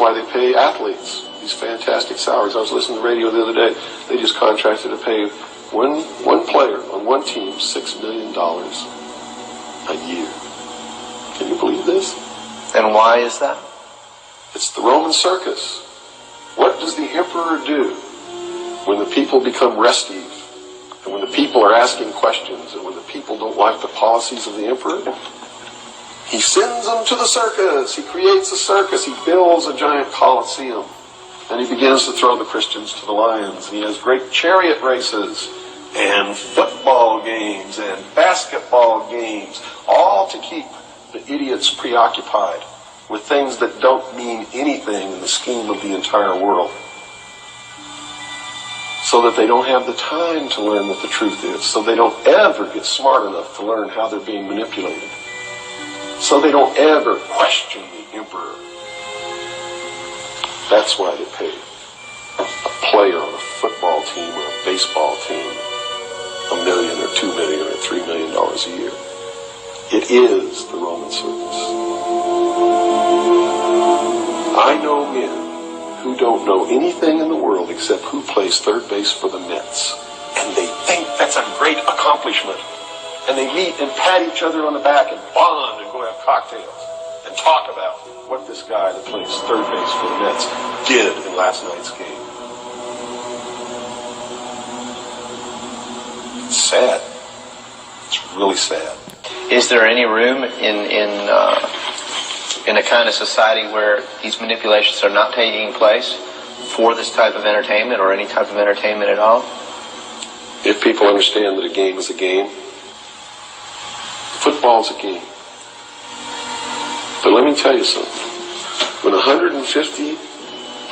why they pay athletes these fantastic salaries. I was listening to the radio the other day. They just contracted to pay one player on one team $6 million a year. Can you believe this? And why is that? It's the Roman circus. What does the emperor do when the people become restive, and when the people are asking questions, and when the people don't like the policies of the emperor? He sends them to the circus. He creates a circus. He builds a giant coliseum. And he begins to throw the Christians to the lions. And he has great chariot races and football games and basketball games, all to keep the idiots preoccupied with things that don't mean anything in the scheme of the entire world, so that they don't have the time to learn what the truth is, so they don't ever get smart enough to learn how they're being manipulated, so they don't ever question the emperor. That's why they pay a player on a football team or a baseball team $1 million or $2 million or $3 million a year. It is the Roman circus. I know men who don't know anything in the world except who plays third base for the Mets. And they think that's a great accomplishment. And they meet and pat each other on the back and bond and go have cocktails and talk about what this guy that plays third base for the Mets did in last night's game. It's sad. It's really sad. Is there any room in a kind of society where these manipulations are not taking place for this type of entertainment or any type of entertainment at all? If people understand that a game is a game, football's a game. But let me tell you something. When 150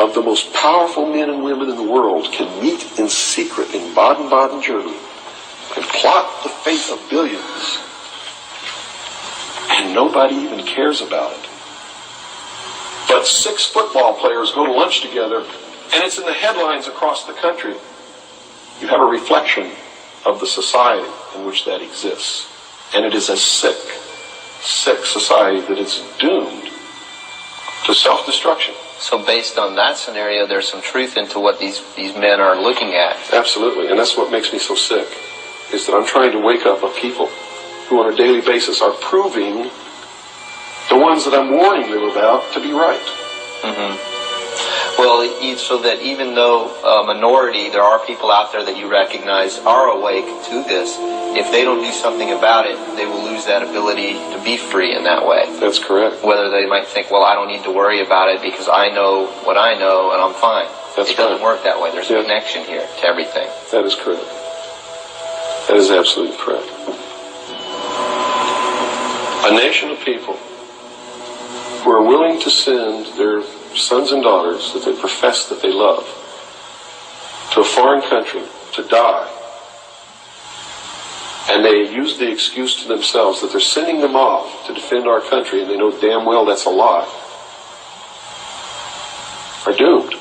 of the most powerful men and women in the world can meet in secret in Baden-Baden, Germany, and plot the fate of billions, and nobody even cares about it, but 6 football players go to lunch together, and it's in the headlines across the country, you have a reflection of the society in which that exists. And it is a sick society that is doomed to self-destruction. So based on that scenario, there's some truth into what these men are looking at. Absolutely, and that's what makes me so sick, is that I'm trying to wake up a people who on a daily basis are proving the ones that I'm warning them about to be right. Mm-hmm. Well, so that even though a minority, there are people out there that you recognize are awake to this, if they don't do something about it, they will lose that ability to be free in that way. That's correct. Whether they might think, well, I don't need to worry about it because I know what I know and I'm fine. That's It doesn't work that way. There's a connection here to everything. That is correct. That is absolutely correct. A nation of people who are willing to send their sons and daughters that they profess that they love to a foreign country to die, and they use the excuse to themselves that they're sending them off to defend our country, and they know damn well that's a lie, are doomed.